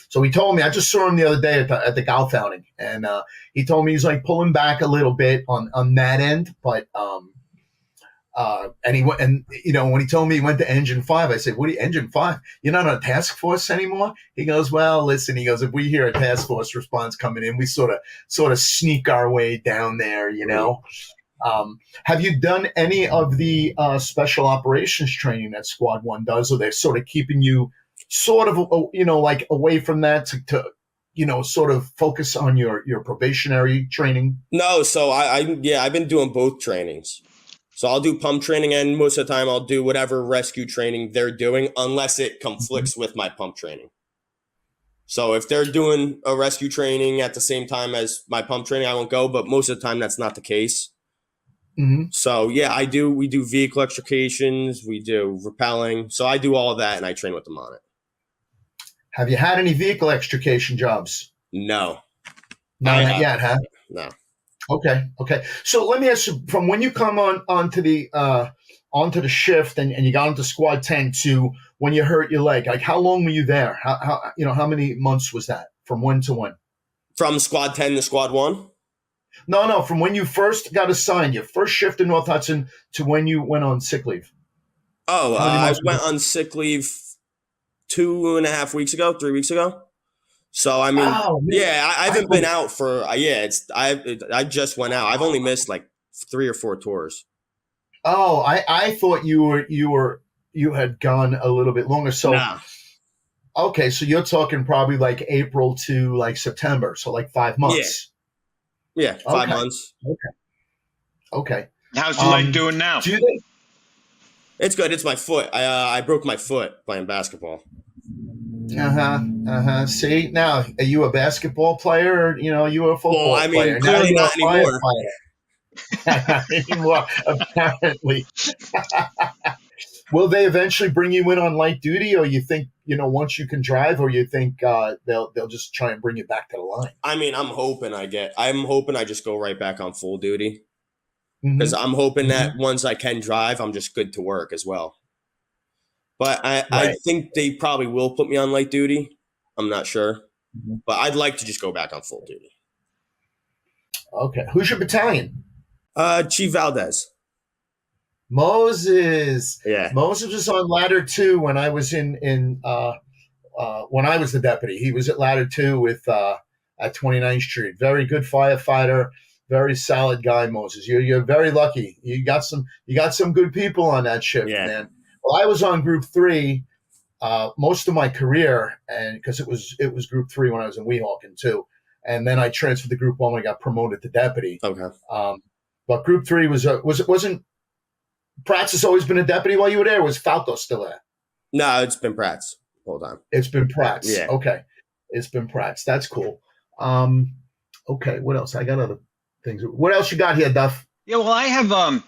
so he told me, I just saw him the other day at the golf outing. And he told me he's like pulling back a little bit on that end. But and when he told me he went to Engine 5, I said, what are you, Engine 5? You're not on a task force anymore? He goes, well, listen, he goes, if we hear a task force response coming in, we sort of sneak our way down there, Have you done any of the special operations training that Squad 1 does? Or they're sort of keeping you sort of, like away from that to sort of focus on your probationary training? No. So I've been doing both trainings. So I'll do pump training, and most of the time I'll do whatever rescue training they're doing, unless it conflicts with my pump training. So if they're doing a rescue training at the same time as my pump training, I won't go. But most of the time, that's not the case. Mm-hmm. So yeah, I do. We do vehicle extrications, we do rappelling. So I do all of that, and I train with them on it. Have you had any vehicle extrication jobs? No, Not yet, huh? No. Okay. So let me ask you, from when you come onto the shift and you got into squad 10 to when you hurt your leg, like how long were you there? How many months was that? From when to when? From squad 10 to squad 1? No, from when you first got assigned, your first shift in North Hudson to when you went on sick leave. Oh, I went on sick leave 2.5 weeks ago, 3 weeks ago. So I mean, I haven't been out for I just went out. I've only missed like 3 or 4 tours. Oh, I thought you had gone a little bit longer. So nah. Okay, so you're talking probably like April to like September, so like 5 months. Yeah, 5 months. Okay. How's your leg doing now? It's good. It's my foot. I broke my foot playing basketball. See, now, are you a basketball player or, you a football player? Clearly not anymore. Not anymore, apparently. Will they eventually bring you in on light duty, or you think, once you can drive, or you think they'll just try and bring you back to the line? I mean, I'm hoping I just go right back on full duty. Because I'm hoping that once I can drive, I'm just good to work as well. But I think they probably will put me on light duty. I'm not sure. But I'd like to just go back on full duty. Okay. Who's your battalion? Chief Valdez. Moses. Yeah. Moses was on ladder 2 when I was when I was the deputy. He was at ladder 2 with at 29th Street. Very good firefighter. Very solid guy, Moses. You're very lucky. You got some good people on that shift, man. Well, I was on Group 3 most of my career, and because it was Group 3 when I was in Weehawken too, and then I transferred to Group 1 when I got promoted to deputy. Okay. But Group 3 wasn't Prats has always been a deputy while you were there. Or was Falco still there? No, it's been Prats. Hold on. It's been Prats. Yeah. Okay. It's been Prats. That's cool. Okay. What else? I got other things. What else you got here, Duff? Yeah, well, I have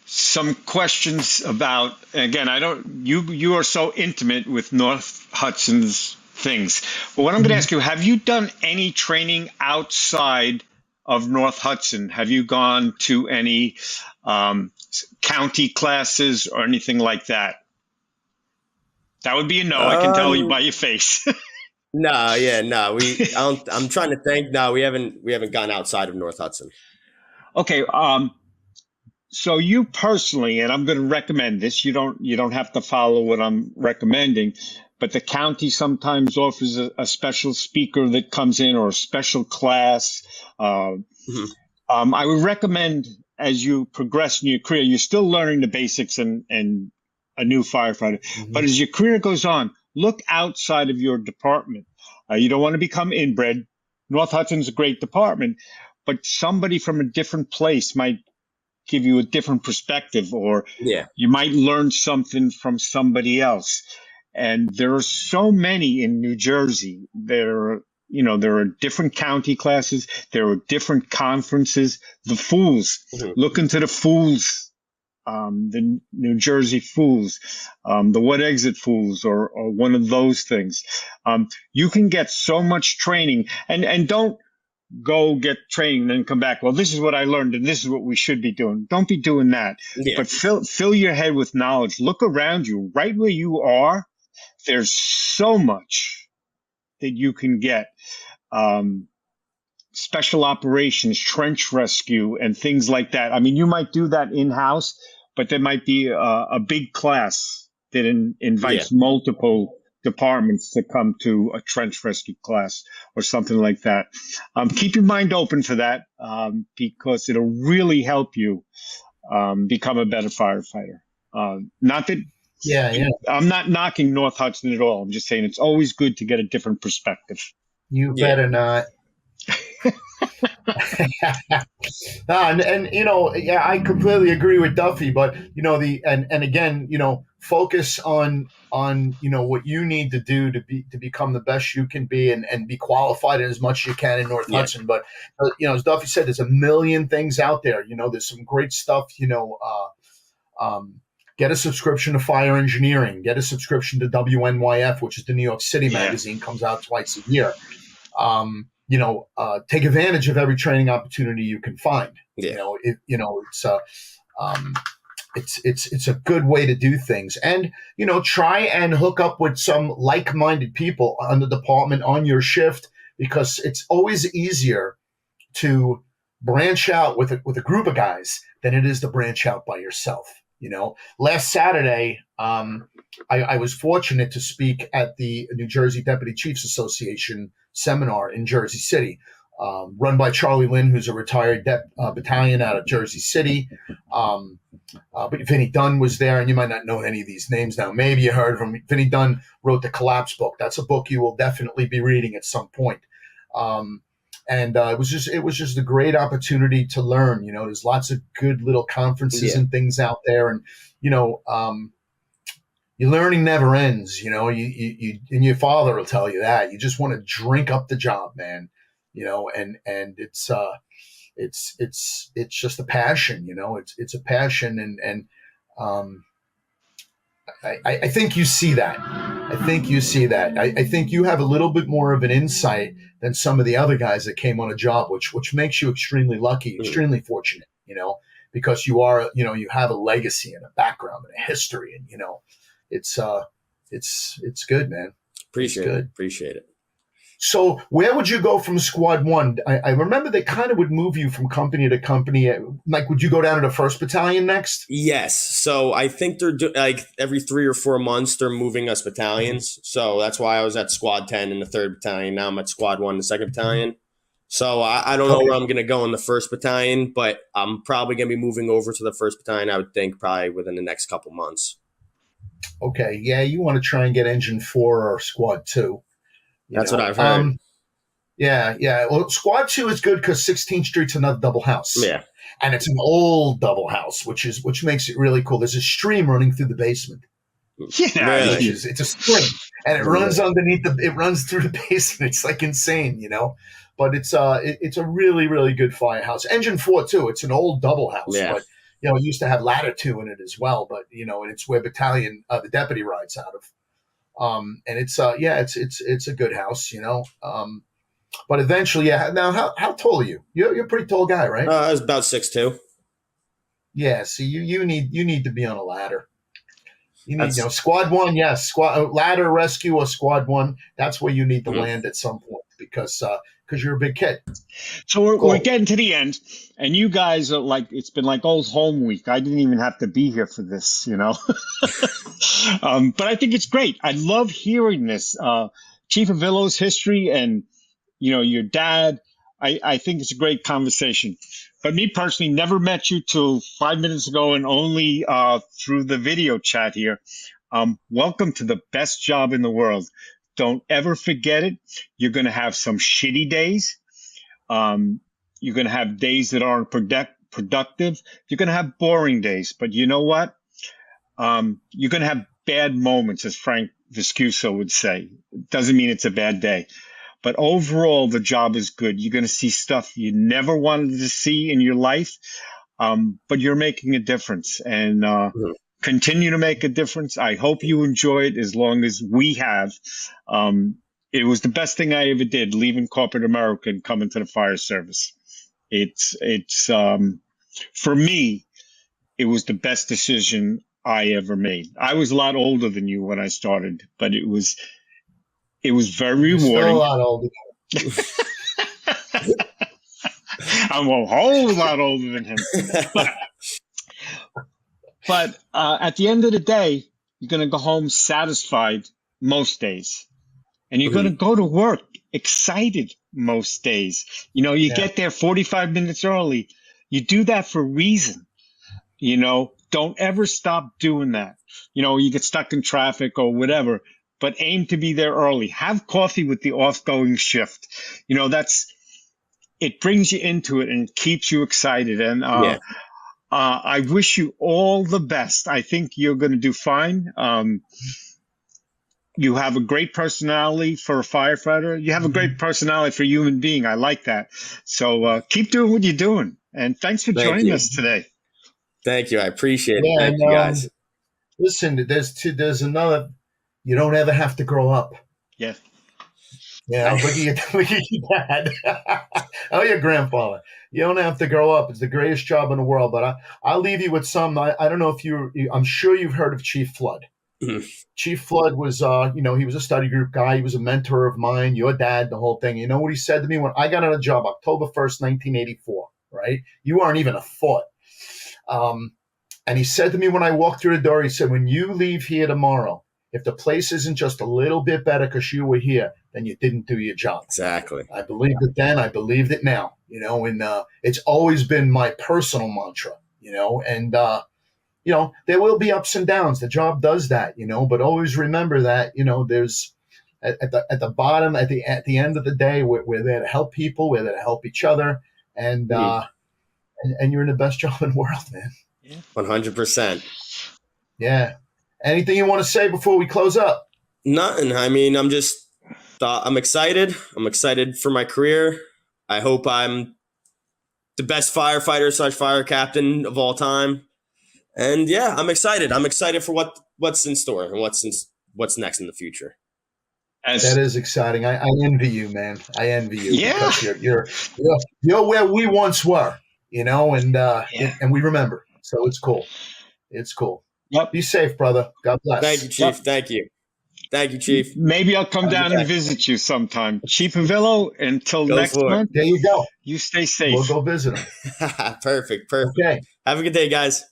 some questions about. Again, you are so intimate with North Hudson's things. But what I'm going to ask you: have you done any training outside of North Hudson? Have you gone to any county classes or anything like that? That would be a no. I can tell you by your face. No. I'm trying to think. No, we haven't gone outside of North Hudson. Okay. So you personally, and I'm going to recommend this. You don't have to follow what I'm recommending, but the county sometimes offers a special speaker that comes in or a special class. I would recommend, as you progress in your career, you're still learning the basics and a new firefighter. But as your career goes on, look outside of your department. You don't want to become inbred. North Hudson's a great department, but somebody from a different place might give you a different perspective, or you might learn something from somebody else. And there are so many in New Jersey. There are different county classes. There are different conferences. The Fools, look into the Fools, the New Jersey Fools, the What Exit Fools, or one of those things. You can get so much training, and don't go get training and then come back. Well, this is what I learned, and this is what we should be doing. Don't be doing that. But fill your head with knowledge. Look around you, right where you are. There's so much that you can get. Special operations, trench rescue, and things like that. I mean, you might do that in-house, but there might be a big class that invites multiple departments to come to a trench rescue class or something like that. Keep your mind open for that because it'll really help you become a better firefighter. Not that I'm not knocking North Hudson at all. I'm just saying it's always good to get a different perspective. You better not. And yeah, I completely agree with Duffy. But and again, focus on what you need to do to become the best you can be, and be qualified as much as you can in North Yeah. Hudson. But as Duffy said, there's a million things out there. There's some great stuff. Get a subscription to Fire Engineering. Get a subscription to WNYF, which is the New York City magazine, comes out twice a year. Take advantage of every training opportunity you can find. Yeah. It's a good way to do things, and try and hook up with some like-minded people on the department on your shift, because it's always easier to branch out with a group of guys than it is to branch out by yourself. Last Saturday, I was fortunate to speak at the New Jersey Deputy Chiefs Association seminar in Jersey City, run by Charlie Lynn, who's a retired battalion out of Jersey City. But Vinny Dunn was there, and you might not know any of these names now. Maybe you heard of him. Vinny Dunn wrote the Collapse book. That's a book you will definitely be reading at some point. It was just a great opportunity to learn. There's lots of good little conferences and things out there, and your learning never ends. You and your father will tell you that. You just want to drink up the job, man. And it's just a passion. It's a passion, and I think you see that. I think you have a little bit more of an insight than some of the other guys that came on a job, which makes you extremely lucky, extremely fortunate, because you are, you have a legacy and a background and a history, and, it's good, man. Appreciate it. So where would you go from squad one? I remember they kind of would move you from company to company. Like, would you go down to the 1st Battalion next? Yes. So I think they're like every 3 or 4 months, they're moving us battalions. So that's why I was at squad 10 in the 3rd Battalion. Now I'm at squad 1 in the 2nd Battalion. So I don't know where I'm going to go in the 1st Battalion, but I'm probably going to be moving over to the 1st Battalion, I would think, probably within the next couple months. Okay. Yeah, you want to try and get Engine 4 or Squad 2. That's what I've heard. Yeah. Well, Squad 2 is good because 16th Street's another double house. Yeah. And it's an old double house, which makes it really cool. There's a stream running through the basement. Yeah, really? It's a stream, and it runs underneath it runs through the basement. It's like insane, But it's a really, really good firehouse. Engine 4 too. It's an old double house, but it used to have ladder 2 in it as well. But and it's where battalion the deputy rides out of. And it's a good house, but eventually, Now, how tall are you? You're a pretty tall guy, right? I was about 6'2". Yeah. See, you need to be on a ladder. You need, squad 1, yes, squad ladder rescue or squad 1. That's where you need to land at some point because you're a big kid. So we're getting to the end, and you guys are like, it's been like old home week. I didn't even have to be here for this, but I think it's great. I love hearing this, Chief Avillo's history and, your dad. I think it's a great conversation. But me personally, never met you till 5 minutes ago, and only through the video chat here. Welcome to the best job in the world. Don't ever forget it. You're going to have some shitty days. You're going to have days that aren't productive. You're going to have boring days. But you know what? You're going to have bad moments, as Frank Viscuso would say. It doesn't mean it's a bad day. But overall, the job is good. You're going to see stuff you never wanted to see in your life, but you're making a difference. And continue to make a difference. I hope you enjoy it as long as we have. It was the best thing I ever did, leaving corporate America and coming to the fire service. It's for me, it was the best decision I ever made. I was a lot older than you when I started, but it was very rewarding. Still a lot older. I'm a whole lot older than him. But at the end of the day, you're going to go home satisfied most days. And you're going to go to work excited most days. You get there 45 minutes early. You do that for a reason. Don't ever stop doing that. You get stuck in traffic or whatever, but aim to be there early. Have coffee with the off-going shift. it brings you into it and keeps you excited. And Yeah. I wish you all the best. I think you're going to do fine. You have a great personality for a firefighter. You have a great personality for a human being. I like that. So keep doing what you're doing. And thanks for Thank joining you. us today. Thank you. I appreciate it. Yeah, Thank you, guys. Listen, there's another. You don't ever have to grow up. Yeah. Yeah, look at your dad. Oh, your grandfather. You don't have to grow up. It's the greatest job in the world. But I'll leave you with some. I don't know if I'm sure you've heard of Chief Flood. Mhm. Chief Flood was, he was a study group guy. He was a mentor of mine, your dad, the whole thing. You know what he said to me when I got on a job, October 1st, 1984, right? You aren't even a thought. And he said to me when I walked through the door, he said, when you leave here tomorrow, if the place isn't just a little bit better because you were here, then you didn't do your job. Exactly. I believed it then. I believed it now, and it's always been my personal mantra, and, there will be ups and downs. The job does that, but always remember that, there's at the bottom, at the end of the day, we're there to help people. We're there to help each other. And you're in the best job in the world, man. 100%. Yeah. Anything you want to say before we close up? Nothing. I mean, I'm excited. I'm excited for my career. I hope I'm the best firefighter / fire captain of all time. And yeah, I'm excited. I'm excited for what's in store and what's next in the future. That is exciting. I envy you, man. I envy you. Yeah. Because you're where we once were, and we remember. So it's cool. It's cool. Yep. Be safe, brother. God bless. Thank you, Chief. Yep. Thank you. Thank you, Chief. Maybe I'll come down and visit you sometime. Chief Avillo, until Go next for it. month, There you go. you stay safe. We'll go visit him. Perfect. Okay. Have a good day, guys.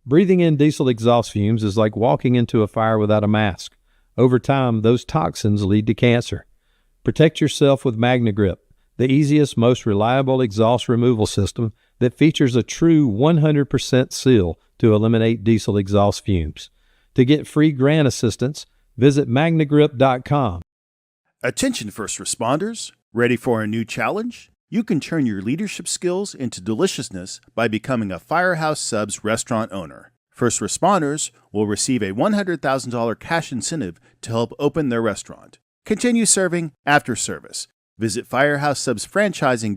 Breathing in diesel exhaust fumes is like walking into a fire without a mask. Over time, those toxins lead to cancer. Protect yourself with Magnegrip, the easiest, most reliable exhaust removal system that features a true 100% seal to eliminate diesel exhaust fumes. To get free grant assistance, visit Magnegrip.com. Attention first responders, ready for a new challenge? You can turn your leadership skills into deliciousness by becoming a Firehouse Subs restaurant owner. First responders will receive a $100,000 cash incentive to help open their restaurant. Continue serving after service. Visit firehousesubsfranchising.com